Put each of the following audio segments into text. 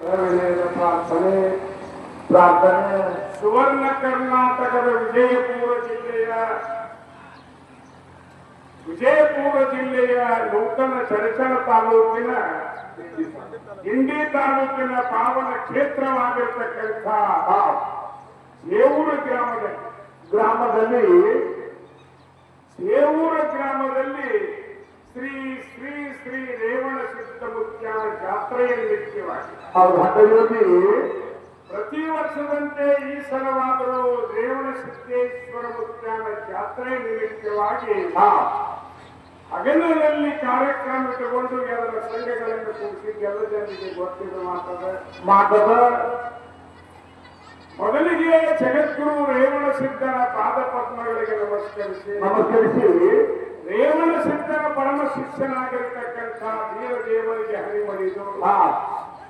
ಪ್ರಾರ್ಥನೆ ಪ್ರಾರ್ಥನೆ ಸುವರ್ಣ ಕರ್ನಾಟಕದ ವಿಜಯಪುರ ಜಿಲ್ಲೆಯ ನೂತನ ಚಡಚಣ ತಾಲೂಕಿನ ಇಂಡಿ ತಾಲೂಕಿನ ಪಾವನ ಕ್ಷೇತ್ರವಾಗಿರ್ತಕ್ಕಂಥ ಸೇವೂರು ಗ್ರಾಮದಲ್ಲಿ ಶ್ರೀ ಶ್ರೀ ಶ್ರೀ ರೇವಣ ಸಿದ್ಧಮುತ್ಯಾನ ಜಾತ್ರೆಯ ನಿಮಿತ್ತವಾಗಿ ಪ್ರತಿ ವರ್ಷದಂತೆ ಈ ಸಲವಾದರೂ ರೇವಣ ಸಿದ್ದೇಶ್ವರ ಮುತ್ಯಾನ ಜಾತ್ರೆ ನಿಮಿತ್ತವಾಗಿ ಹಗಲಿನಲ್ಲಿ ಕಾರ್ಯಕ್ರಮ ಇಟ್ಟುಕೊಂಡು ಅದರ ಸಂಘಗಳನ್ನು ಕೂಡಿಸಿ ಎಲ್ಲ ಜನರಿಗೆ ಗೊತ್ತಿದ್ದು ಮಾತದ ಮೊದಲಿಗೆ ಜಗದ್ಗುರು ರೇವಣ ಸಿದ್ಧನ ಪಾದಪದ್ಮಗಳಿಗೆ ನಮಸ್ಕರಿಸಿ ರೇವಣ ಸಿದ್ಧನ ಪರಮ ಶಿಷ್ಯನಾಗಿರ್ತಕ್ಕಂಥ ವೀರದೇವರಿಗೆ ಹರಿಮರಿದು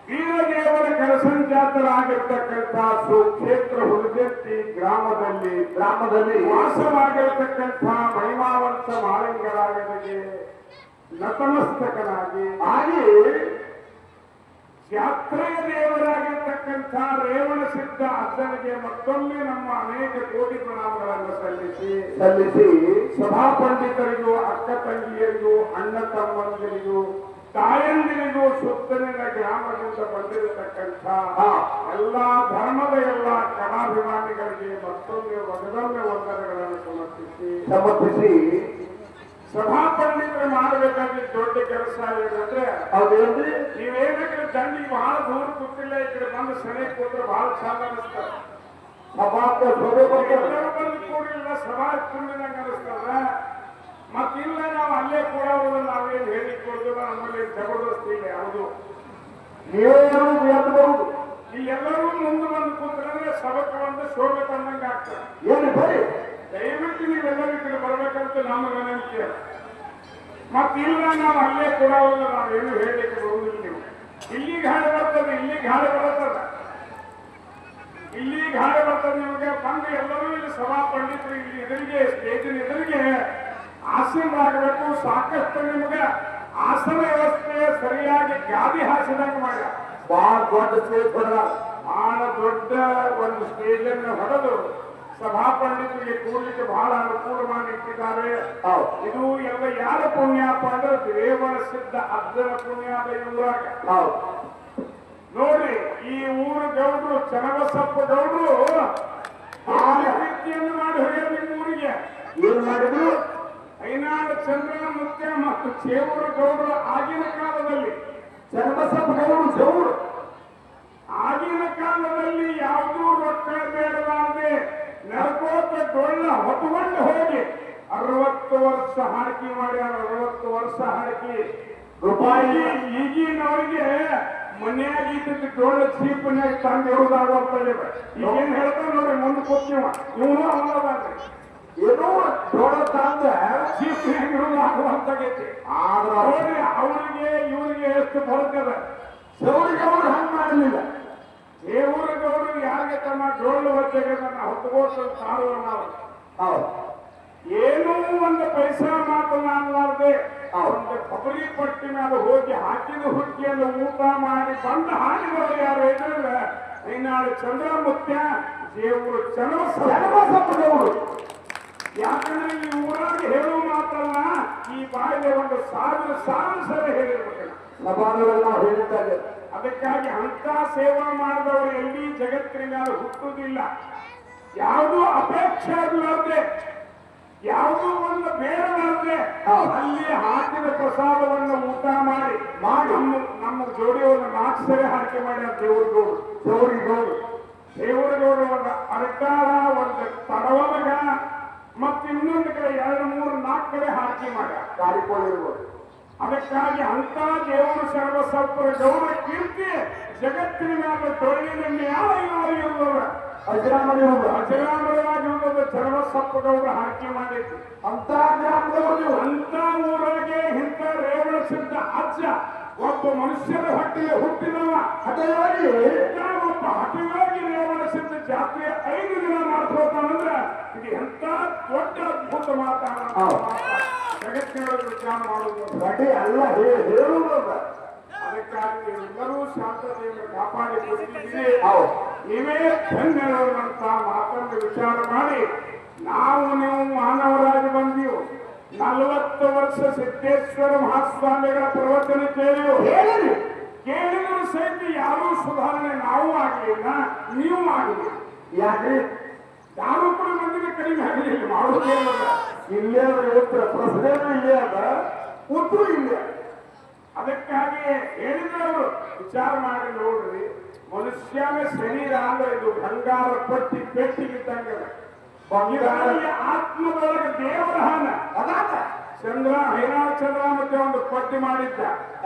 ವೀರದೇವರ ಕರಸಂಜಾತರಾಗಿರ್ತಕ್ಕಂಥ ಸುಕ್ಷೇತ್ರ ಹುಲಗತ್ತಿ ಗ್ರಾಮದಲ್ಲಿ ವಾಸವಾಗಿರತಕ್ಕಂಥ ಮಹಿಮಾವಂತ ಮಾಲಿಂಗರಾಯರಿಗೆ ನತಮಸ್ತಕನಾಗಿ ಜಾತ್ರೆಯ ದೇವರಾಗಿರ್ತಕ್ಕಂಥ ರೇವಣ ಸಿದ್ಧ ಅಜ್ಜನಿಗೆ ಮತ್ತೊಮ್ಮೆ ನಮ್ಮ ಅನೇಕ ಕೋಟಿ ಪ್ರಣಾಮಗಳನ್ನು ಸಲ್ಲಿಸಿ ಸಭಾ ಪಂಡಿತರಿಗೂ ಅಕ್ಕ ತಂಗಿಯರಿಗೂ ಅಣ್ಣ ತಮ್ಮಂದಿರಿಗೂ ತಾಯಂದಿರಿಗೂ ಸುತ್ತಲಿನ ಗ್ರಾಮದಿಂದ ಬಂದಿರತಕ್ಕಂಥ ಎಲ್ಲಾ ಧರ್ಮದ ಎಲ್ಲ ಕಲಾಭಿಮಾನಿಗಳಿಗೆ ಮತ್ತೊಮ್ಮೆ ವಂದನೆಗಳನ್ನು ಸಮರ್ಪಿಸಿ ಸಭಾ ಪಂಡಿತರು ಮಾಡಬೇಕಾಗಿ ದೊಡ್ಡ ಕೆಲಸ ಏನಂದ್ರೆ ನೀವೇನಕ್ಕೆ ದಂಡಿಗೆ ಬಹಳ ದೂರ ಕೂತಿಲ್ಲ ಈ ಕಡೆ ಬಂದು ಸೆನೆ ಕೂತ್ರೆ ಬಹಳ ಚಂದ ಅನಿಸ್ತದೆ. ಎಲ್ಲರೂ ಬಂದು ಕೂಡಿಲ್ಲ ಸಭಾ ತುಂಬಿದಂಗೆ ಅನಿಸ್ತದ. ಮತ್ತಿಲ್ಲ ನಾವು ಅಲ್ಲೇ ಕೂಡ ನಾವೇನು ಹೇಳಿಕೊಡ್ದು ನಮ್ಮಲ್ಲಿ ಜಬರ್ದಸ್ತಿ ಇಲ್ಲ ಯಾವುದು ಈ ಎಲ್ಲರೂ ಮುಂದೆ ಬಂದು ಕೂತ್ರೆ ಸಭಕ ಒಂದು ಶೋಭೆ ತಂದಂಗೆ ಆಗ್ತದೆ. ಏನು ಬರೀ ದಯವಿಟ್ಟು ನೀವೆಲ್ಲರೂ ಈ ಕಡೆ ಬರ್ಬೇಕಂತ ನಮ್ಮ ವಿನಂತಿ. ಮತ್ತಿಲ್ಲ ನಾವು ಅಲ್ಲೇ ಕೂಡ ನಾವೇನು ಹೇಳಲಿಕ್ಕೆ ಬರುವುದಿಲ್ಲ. ನೀವು ಇಲ್ಲಿಗೆ ಹಾಡು ಬರ್ತದೆ ಇಲ್ಲಿಗೆ ಹಾಡು ಬರ್ತದೆ ನಿಮಗೆ ಬಂದು ಎಲ್ಲರೂ ಇಲ್ಲಿ ಸಭಾ ಪಂಡಿತರು ಇಲ್ಲಿ ಎದುರಿಗೆ ಸ್ಟೇಜಿನ ಎದುರಿಗೆ ಆಸೀನರಾಗಬೇಕು. ಸಾಕಷ್ಟು ನಿಮಗೆ ಆಸನ ವ್ಯವಸ್ಥೆ ಸರಿಯಾಗಿ ಗಾದಿ ಹಾಸಿದಂಗೆ ಮಾಡ ಬಹಳ ದೊಡ್ಡ ಒಂದು ಸ್ಟೇಜ್ ಅನ್ನು ಹೊಡೆದು ಸಭಾ ಪಂಡಿತರಿಗೆ ಕೂಡಲಿಕ್ಕೆ ಬಹಳ ಅನುಕೂಲ ಮಾಡಿಟ್ಟಿದ್ದಾರೆ. ಇದು ಎಲ್ಲ ಯಾರ ಪುಣ್ಯಪ್ಪ ಅಂದ್ರೆ ರೇವಣ ಸಿದ್ಧ ಅಜ್ಜನ ಪುಣ್ಯಾದ ಊರಾಗ ನೋಡ್ರಿ. ಈ ಊರು ಗೌಡ್ರು ಚನ್ನಬಸಪ್ಪ ಗೌಡ್ರು ರೀತಿಯನ್ನು ಮಾಡಿ ಹೋಗ್ಯಾರ ನಿಮ್ಮ ಊರಿಗೆ. ಏನ್ ಮಾಡಿದ್ರು? ಐನಾಡು ಚಂದ್ರನ ಮುತ್ಯ ಮತ್ತು ಚೇವೂರು ಗೌಡರು ಆಗಿನ ಕಾಲದಲ್ಲಿ ಚನ್ನಬಸಪ್ಪ ಗೌಡ್ರು ಆಗಿನ ಕಾಲದಲ್ಲಿ ಯಾವುದೂ ರೊಕ್ಕ ಬೇಡಲಾರದೆ ನರಕೋತ ಡೊಳ್ಳ ಹೊತ್ಕೊಂಡು ಹೋಗಿ 60 ವರ್ಷ ಹಾಕಿ ಮಾಡ್ಯಾರ. 60 ವರ್ಷ ಹಾಕಿ ರೂಪಾಯಿ ಈಗಿನವರಿಗೆ ಮನೆಯಾಗಿದ್ದ ಡೊಳ್ಳ ಚೀಪನ್ಯಾಗ ತಂದು ಇರುವುದಾಗುವಂತ ಈಗೇನ್ ಹೇಳ್ತಾರೆ ನೋಡ್ರಿ. ಮುಂದೆ ಕೂತೀವ ಇವನು ಅವನದಾನ್ರಿ ಏನೋ ಡೊಳ್ಳ ತಂದ ಚೀಪನ್ಯಾಗ ಇರುವುದಾಗುವಂತಾಗೈತಿ. ಆದ್ರೆ ನೋಡಿ ಅವರಿಗೆ ಇವರಿಗೆ ಎಷ್ಟು ಬರ್ತದ. ಸೌರಿಗೆ ಅವ್ರು ಹಂಗೆ ಮಾಡಲಿಲ್ಲ. ದೇವರಗೌಡರು ಯಾರಿಗೆ ತಮ್ಮ ಡೊಳ್ಳು ಹೊತ್ತಿಗೆ ಹೊತ್ತುಕೋತ ಸಾರುವ ನಾವು ಏನೂ ಒಂದು ಪೈಸಾ ಮಾತನಾಡಲಾರ್ದೆ ಒಂದು ಕೊಬ್ಬರಿ ಪಟ್ಟಿ ಮೇಲೆ ಹೋಗಿ ಹಾಕಿದ ಹುಟ್ಟಿಯನ್ನು ಊಟ ಮಾಡಿ ಬಂದು ಹಾಕಿದವರು ಯಾರು ಹೇಳಿದ್ರೆ ಐನಾಡು ಚಂದ್ರಮುತ್ಯ ದೇವರು ಚನ್ನಬಸಪ್ಪನವರು. ಯಾಕಂದ್ರೆ ಈ ಊರಾಗಿ ಹೇಳುವ ಮಾತಲ್ಲ, ಈ ಬಾಯಿಗೆ ಒಂದು ಸಾವಿರ ಸಲ ಹೇಳಿರ್ಬೇಕು. ನಾವು ಹೇಳಿದ್ದಾರೆ. ಅದಕ್ಕಾಗಿ ಅಂತ ಸೇವಾ ಮಾಡಿದವರು ಎಲ್ಲಿ ಜಗತ್ತಿನ ಮೇಲೆ ಹುಟ್ಟುವುದಿಲ್ಲ. ಯಾವುದೂ ಅಪೇಕ್ಷೆ ಇರಲಾರ್ದೆ ಯಾವುದೋ ಒಂದು ಬೇಡಲಾರ್ದೆ ಅಲ್ಲಿ ಹಾಕಿದ ಪ್ರಸಾದವನ್ನು ಊಟ ಮಾಡಿ ನಮ್ಮ ಜೋಡಿ ಒಂದು 4 ಸರಿ ಹಾಕಿ ಮಾಡ್ಯಾರ ದೇವರುಗೌಡರು ಒಂದು ಅರ್ಕಾಳ ಒಂದು ತಡವಲಗ ಮತ್ತೆ ಇನ್ನೊಂದು ಕಡೆ 2, 3, 4 ಕಡೆ ಹಾಕಿ ಮಾಡ್ಯಾರ ಕಾರಿಕೊಳ್ಳಿರ್ಬೋದು. ಅದಕ್ಕಾಗಿ ಅಂತ ದೇವರು ಸರ್ವಸಪ್ಪರ ಗೌಡ ಕೀರ್ತಿ ಜಗತ್ತಿನ ಮೇಲೆ ಡೊಳ್ಳಿನ ಯಾವ ಅಜರಾಮರವಾಗಿರುವುದು ಸರ್ವಸಪ್ಪ ಗೌಡ ಹಾಕಿ ಮಾಡಿತ್ತು. ಅಂತ ಗ್ರಾಮದವರು ಅಂತ ಊರಾಗೆ ಇಂಥ ರೇವಣ ಸಿದ್ಧ ಅಜ್ಜ ಒಬ್ಬ ಮನುಷ್ಯರ ಹೊಟ್ಟೆಗೆ ಹುಟ್ಟಿದವ ಹಠಯೋಗಿ. ಒಬ್ಬ ಹಠಯೋಗಿ ರೇವಣ ಸಿದ್ಧ ಜಾತ್ರೆ 5 ದಿನ ಮಾಡ್ಕೋತಾನಂದ್ರೆ ಇದು ಎಂತ ದೊಡ್ಡ ಅದ್ಭುತ ಮಾತಾಡ ಜಗತ್ತಿನೊಳಗೆ ವಿಚಾರ ಮಾಡುವುದು ಅಲ್ಲ ಹೇಳುವುದಲ್ಲ. ಅದಕ್ಕಾಗಿ ನೀವೆಲ್ಲರೂ ಶಾಂತತೆಯನ್ನು ಕಾಪಾಡಿಕೊಟ್ಟಿದ್ದೀರಿ. ಹೌದು. ನೀವೇ ಧನ್ಯರು ಅಂತ ಮಾತನ್ನು ವಿಚಾರ ಮಾಡಿ ನಾವು ನೀವು ಮಾನವರಾಗಿ ಬಂದೀವು. 40 ವರ್ಷ ಸಿದ್ದೇಶ್ವರ ಮಹಾಸ್ವಾಮಿಗಳ ಪ್ರವಚನ ಕೇಳಿದ್ರು ಸಹಿತ ಯಾರೂ ಸುಧಾರಣೆ ನಾವು ಆಗಲಿಲ್ಲ, ನೀವು ಆಗಲಿಲ್ಲ. ಯಾಕೆ? ಯಾರು ಕೂಡ ಮಂದಿಗೆ ಕಡಿಮೆ ಆಗಲಿಲ್ಲ. ಮಾಡುವುದೇನಲ್ಲ, ಇಲ್ಲೇ ಉತ್ತರ ಪ್ರಶ್ನೆನೂ ಇಲ್ಲೇ ಅದ, ಉತ್ತರ ಇಲ್ಲೇ. ಅದಕ್ಕಾಗಿ ಹೇಳಿದವರು ವಿಚಾರ ಮಾಡಿ ನೋಡ್ರಿ. ಮನುಷ್ಯನ ಶರೀರ ಅಂದ್ರೆ ಇದು ಬಂಗಾರ ಪಟ್ಟಿ ಪೆಟ್ಟಿಗಿದ್ದಂಗ. ಆತ್ಮದೊಳಗೆ ದೇವರ ಹಾನ ಅದಾದ ಚಂದ್ರ ಹೈರಾಣ ಚಂದ್ರ ಮತ್ತೆ ಒಂದು ಪಟ್ಟಿ ಮಾಡಿದ್ದ.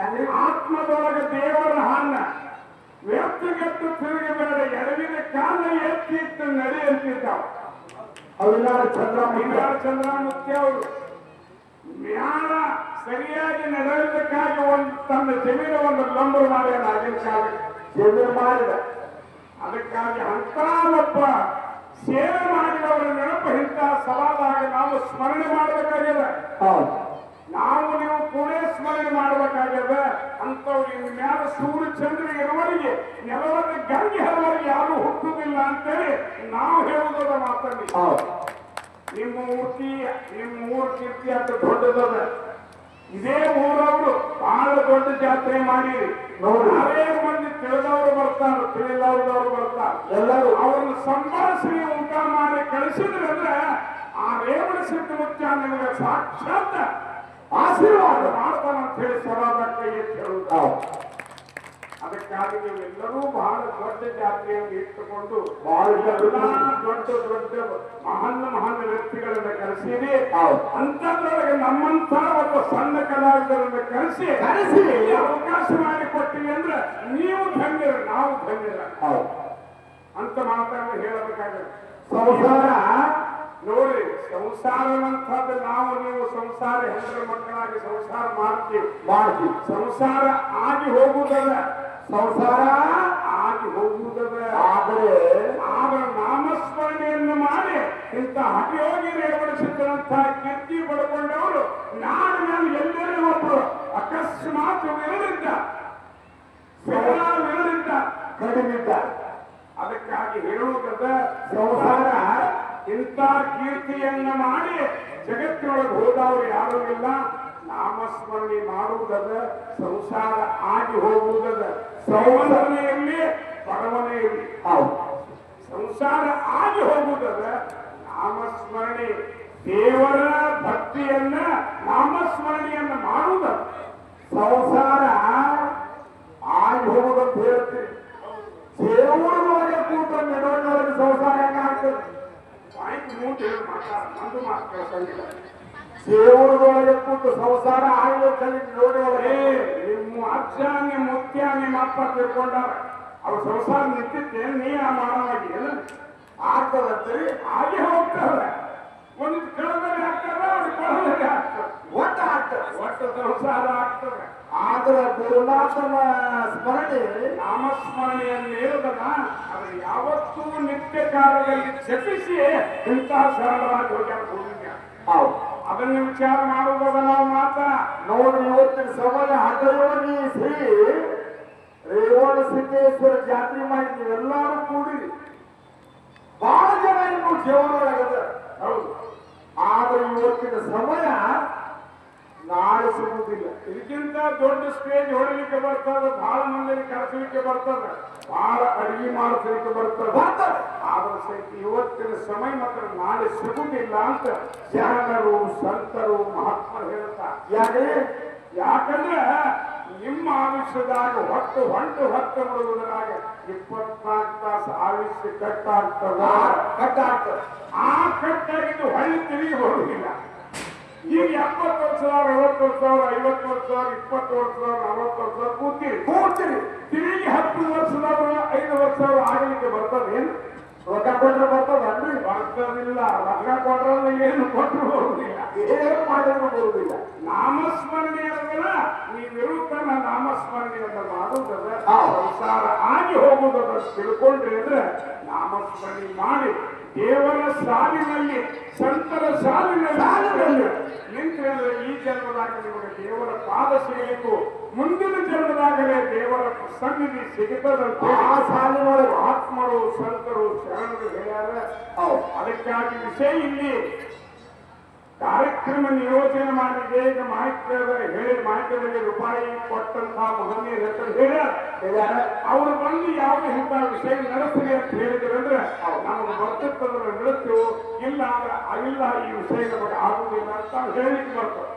ಆತ್ಮದೊಳಗೆ ದೇವರ ಹಾನ ವ್ಯಕ್ತಿಗೆತ್ತು ತಿರುಗಿ ಬೇಡ, ಎಡವಿನ ಕಾಲ ಎತ್ತಿ ಇಟ್ಟು ನಡಿ ಅಂತಿದ್ದಾವ. ಹೈರಾಣ ಚಂದ್ರಮೂರ್ತಿ ಅವರು ಮ್ಯಾಲ ಸರಿಯಾಗಿ ನಡೆಯೋದಕ್ಕಾಗಿ ಒಂದು ತನ್ನ ಜಮೀನ ಒಂದು ಲಂಬರು ಮಾಡ್ಯಾರ. ಆಗಿನ ಕಾಲಕ್ಕೆ ಜಮೀನು ಮಾಡಿದ. ಅದಕ್ಕಾಗಿ ಅಂತ ಒಬ್ಬ ಸೇವೆ ಮಾಡಿದವರ ನೆನಪು ಇಂಥ ಸವಾಲಾಗಿ ನಾವು ಸ್ಮರಣೆ ಮಾಡಬೇಕಾಗ್ಯದ. ನಾವು ನೀವು ಕೂಡ ಸ್ಮರಣೆ ಮಾಡಬೇಕಾಗ್ಯದ. ಅಂತವ್ರು ಇನ್ ಮ್ಯಾಲ ಸೂರ್ಯ ಚಂದ್ರ ಇರುವವರಿಗೆ ನೆಲವನ್ನ ಗಂಗೆ ಹರವರಿಗೆ ಯಾರು ಹುಟ್ಟುವುದಿಲ್ಲ ಅಂತೇಳಿ ನಾವು ಹೇಳುವುದರ ಮಾತಲ್ಲಿ. ನಿಮ್ಮ ಊರ ಕೀರ್ತಿ ಅಂತ ದೊಡ್ಡದದ. ಇದೇ ಊರವರು ಬಹಳ ದೊಡ್ಡ ಜಾತ್ರೆ ಮಾಡಿರಿ. ನಾವೇ ಮಂದಿ ತಿಳಿದವರು ಬರ್ತಾರೆ, ತಿಳಿದವ್ರದವ್ರು ಬರ್ತಾರೆ. ಎಲ್ಲರೂ ಅವ್ರನ್ನ ಸಂಭಾಷಣೆ ಊಟ ಮಾಡಿ ಕಳಿಸಿದ್ರೆ ಅಂದ್ರೆ ಆ ರೇವಣ ಸಿದ್ಧ ಮುಖ್ಯ ನಿಮಗೆ ಸಾಕ್ಷಾತ್ ಆಶೀರ್ವಾದ ಮಾಡ್ತಾನಂತ ಹೇಳಿ ಸವಾದ ಕೈ ಎತ್ತಿ ಹೇಳುವುದು. ಅದಕ್ಕಾಗಿ ನೀವೆಲ್ಲರೂ ಬಹಳ ದೊಡ್ಡ ಜಾತ್ರೆಯನ್ನು ಇಟ್ಟುಕೊಂಡು ಬಹಳ ದೊಡ್ಡ ಮಹಾನ್ ವ್ಯಕ್ತಿಗಳನ್ನ ಕರೆಸಿರಿ. ಅಂತದ್ರೊಳಗೆ ನಮ್ಮಂತ ಒಬ್ಬ ಸಣ್ಣ ಕಲಾವಿದರನ್ನ ಕರೆಸಿ ಅವಕಾಶ ಮಾಡಿಕೊಟ್ಟಿವಿ ಅಂದ್ರೆ ನೀವು ಧನ್ಯರ, ನಾವು ಧನ್ಯರ ಅಂತ ಮಾತನ್ನು ಹೇಳಬೇಕಾಗುತ್ತೆ. ಸಂಸಾರ ನೋಡಿ, ಸಂಸಾರವಂತದ್ದು ನಾವು ನೀವು ಸಂಸಾರ ಹೆಂಡರ ಮಕ್ಕಳಾಗಿ ಸಂಸಾರ ಮಾಡ್ತೀವಿ. ಸಂಸಾರ ಆಗಿ ಹೋಗುವುದಲ್ಲ, ಸಂಸಾರ ಆಗಿ ಹೋಗುವುದಲ್ಲ. ಆದರೆ ನಾಮಸ್ಮರಣೆಯನ್ನು ಮಾಡಿ ಇಂಥ ಹಠಯೋಗಿ ರೇವಡಿಸಿದ್ದಂತ ಕೀರ್ತಿ ಪಡ್ಕೊಂಡವರು ನಾಡು ಮೇಲೆ ಎಲ್ಲರೂ ಒಬ್ಬರು ಅಕಸ್ಮಾತ್ ವಿರಳಿದ್ದ ಕಡಿಮಿದ್ದ. ಅದಕ್ಕಾಗಿ ಹೇಳುವುದದ ಸಂಸಾರ ಇಂಥ ಕೀರ್ತಿಯನ್ನ ಮಾಡಿ ಜಗತ್ತಿನೊಳಗೆ ಹೋದವರು ಯಾರೂ ಇಲ್ಲ. ನಾಮಸ್ಮರಣೆ ಮಾಡುವುದದ ಸಂಸಾರ ಆಗಿ ಹೋಗುವುದದ. ಸಂವರಣೆಯಲ್ಲಿ ಪರವನೆಯಲ್ಲಿ ಸಂಸಾರ ಆಗಿ ಹೋಗುವುದದ ನಾಮಸ್ಮರಣೆ. ದೇವರ ಭಕ್ತಿಯನ್ನ ನಾಮಸ್ಮರಣೆಯನ್ನ ಮಾಡುವುದ ಸಂಸಾರ ಆಗಿ ಹೋಗುವುದಂತ ಹೇಳ್ತೀವಿ. ದೇವರೊಳಗೆ ಕೂತ ನೆಡೋಣೊಳಗೆ ಸಂಸಾರ ಹೆಂಗಾಗ್ತದೆ? ದೇವರದೊಳಗೆ ಕೂತು ಸಂಸಾರ ಆಗಲಿ ನೋಡಿ. ನಿಮ್ಮ ಅಜ್ಜ ನಿಮ್ಮ ಮುತ್ಯ ನಿಮ್ಮ ಅಪ್ಪ ತಿಳ್ಕೊಂಡಾರ, ಅವ್ರ ಸಂಸಾರ ನಿಂತಿದ್ದೆ ನೀ ಆ ಮಾನವಾಗಿ ಆಗ್ತದಂತರಿ ಹಾಗೆ ಹೋಗ್ತದ. ಒಂದು ಕೆಳಗಡೆ ಆಗ್ತದ, ಅದು ಕೆಳಗಡೆ ಆಗ್ತದೆ, ಒಟ್ಟು ಸಂಸಾರ ಆಗ್ತದೆ. ಆದ್ರೆ ಗುರುನಾಥನ ಸ್ಮರಣೆ ನಾಮಸ್ಮರಣೆಯನ್ನು ಹೇಳುದಲ್ಲ, ಅದು ಯಾವತ್ತೂ ನಿತ್ಯ ಕಾಲದಲ್ಲಿ ಜಪಿಸಿ ಇಂತಹ ಸರಳವಾಗಿ ಹೋಗ್ಯಾರ. ಅದನ್ನು ವಿಚಾರ ಮಾಡುವುದ ನಾವು ಮಾತ್ರ ನೋಡಿ. ಇವತ್ತಿನ ಸಮಯ ಹಠಯೋಗಿ ಶ್ರೀ ರೇವಣ ಸಿದ್ದೇಶ್ವರ ಜಾತ್ರೆ ಮಾಡಿ ನೀವೆಲ್ಲರೂ ಕೂಡಿ ಬಹಳ ಜನ ಇನ್ನು ಜೀವನೊಳಗದ. ಹೌದು, ಆದ್ರೆ ಇವತ್ತಿನ ಸಮಯ ನಾಳೆ ಸಿಗುವುದಿಲ್ಲ. ಇದಕ್ಕಿಂತ ದೊಡ್ಡ ಸ್ಟೇಜ್ ಹೊಡಲಿಕ್ಕೆ ಬರ್ತದ, ಬಹಳ ಮಂದಿಗೆ ಕರೆಸಲಿಕ್ಕೆ ಬರ್ತದ, ಬಹಳ ಅಡಿಗೆ ಮಾಡಿಸಲಿಕ್ಕೆ ಬರ್ತದ. ಆದ್ರೆ ಸಹಿತ ಇವತ್ತಿನ ಸಮಯ ಮಾತ್ರ ನಾಳೆ ಸಿಗುವುದಿಲ್ಲ ಅಂತ ಜನರು ಸಂತರು ಮಹಾತ್ಮರು ಹೇಳ್ತಾರೆ. ಯಾಕಂದ್ರೆ ನಿಮ್ಮ ಆಯುಷ್ಯದಾಗ ಹೊತ್ತು ಬಿಡುವುದರಾಗ 24 ತಾಸು ಆಯುಷ್ಯ ಕಟ್ಟಾಗ್ತದ. ಆ ಕಟ್ಟಾಗಿದ್ದು ಹೊಳ್ಳಿ ತಿರುಗಿ ಬರುವುದಿಲ್ಲ. ಈಗ 70 ವರ್ಷ 60 ವರ್ಷ 50 ವರ್ಷ 20 ವರ್ಷ 40 ವರ್ಷ ಕೂಡ್ತೀರಿ. ತಿರುಗಿ 10 ವರ್ಷದವರು 5 ವರ್ಷ ಆಗಲಿಕ್ಕೆ ಬರ್ತದೇನು? ರೊಕ್ಕ ಕೊಟ್ಟರೆ ಬರ್ತದನ್ರಿ? ಬರ್ತದಿಲ್ಲ. ರೊಕ್ಕ ಕೊಟ್ಟರೆ ಏನು ಕೊಟ್ಟರು ಬರುವುದಿಲ್ಲ, ಏನು ಮಾಡಿದ್ರು ಬರುವುದಿಲ್ಲ. ನಾಮಸ್ಮರಣೆಯಲ್ಲ, ನೀವಿರುತ್ತನ ನಾಮಸ್ಮರಣೆಯನ್ನು ಮಾಡುವುದರ ಸಂಸಾರ ಆಗಿ ಹೋಗುವುದರ ತಿಳ್ಕೊಂಡ್ರಿ ಅಂದ್ರೆ ನಾಮಸ್ಮರಣೆ ಮಾಡಿ ದೇವರ ಸಾಲಿನಲ್ಲಿ ಸಂತರ ಸಾಲಿನಲ್ಲಿ ನಿಂತ್ರೆ ಈ ಜನ್ಮದಾಗ ನಿಮಗೆ ದೇವರ ಪಾದ ಸಿಗಲಿಕ್ಕೂ ಮುಂದಿನ ಜನ್ಮದಾಗಲೇ ದೇವರ ಸನ್ನಿಧಿ ಸಿಗುತ್ತದಂತ ಆ ಸಾಲಿನೊಳಗೆ ಆತ್ಮರು ಸಂತರು ಶರಣರು ಹೇಳ್ಯಾರ. ಅದಕ್ಕಾಗಿ ವಿಷಯ ಇಲ್ಲಿ ಕಾರ್ಯಕ್ರಮ ನಿಯೋಜನೆ ಮಾಡಿದೆ. ಈಗ ಮಾಹಿತಿಯಲ್ಲಿ ರೂಪಾಯಿ ಕೊಟ್ಟಂತಹ ಮಹನೀಯರ ಹೆಸರು ಹೇಳ್ಯಾರ. ಅವರು ಬಂದು ಯಾವ ಇಂಥ ವಿಷಯ ನಡೆಸ್ರಿ ಅಂತ ಹೇಳಿದ್ರಂದ್ರೆ ನಮಗೆ ಬರ್ತದಂದ್ರೆ ನಡೆಸ್ತೇವೆ, ಇಲ್ಲ ಅಂದ್ರೆ ಇಲ್ಲ ಈ ವಿಷಯ ನಮಗೆ ಆಗುದಿಲ್ಲ ಅಂತ ಹೇಳಿಕ್ಕೆ ಬರ್ತದೆ.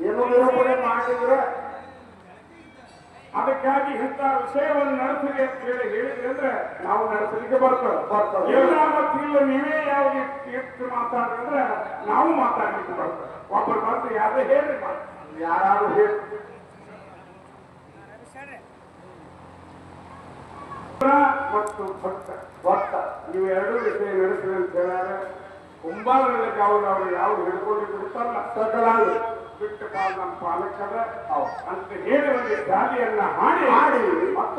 ಏನೋ ನಿರೂಪಣೆ ಮಾಡಿದ್ರೆ ಅದಕ್ಕಾಗಿ ಇಂಥ ವಿಷಯವನ್ನು ನಡೆಸ್ರಿ ಅಂತ ಹೇಳಿದ್ರಿ ಅಂದ್ರೆ ನಾವು ನಡೆಸಲಿಕ್ಕೆ ಬರ್ತದೆ. ಎಲ್ಲ ಮತ್ತಿಲ್ಲ ನೀವೇ ಯಾವ್ದು ತೀರ್ಥ ಮಾತಾಡಿದ್ರೆ ನಾವು ಮಾತಾಡ್ಲಿಕ್ಕೆ ಬರ್ತದೆ. ಒಬ್ಬರು ಬಂದು ಯಾವ್ದೇ ಹೇಳ್ರಿ ಯಾರು ಹೇಳಿ ಮತ್ತು ಭಕ್ತ ಇವೆರಡೂ ವಿಷಯ ನಡೆಸಿದೆ ಅಂತ ಹೇಳ್ಯಾರ. ಕುಂಬಾರರಲ್ಲಿ ಅವರು ಯಾವ್ದು ಹಿಡ್ಕೊಂಡು ಬಿಡ್ತಾರಲ್ಲ ಸಕಲಾಗ ಬಿಟ್ಟು ಪಾಲ್ ನಮ್ಮ ಪಾಲಕರ ಅಂತ ಹೇಳಿ ಒಂದು ಜಾಲಿಯನ್ನ ಮಾಡಿ ಮತ್ತು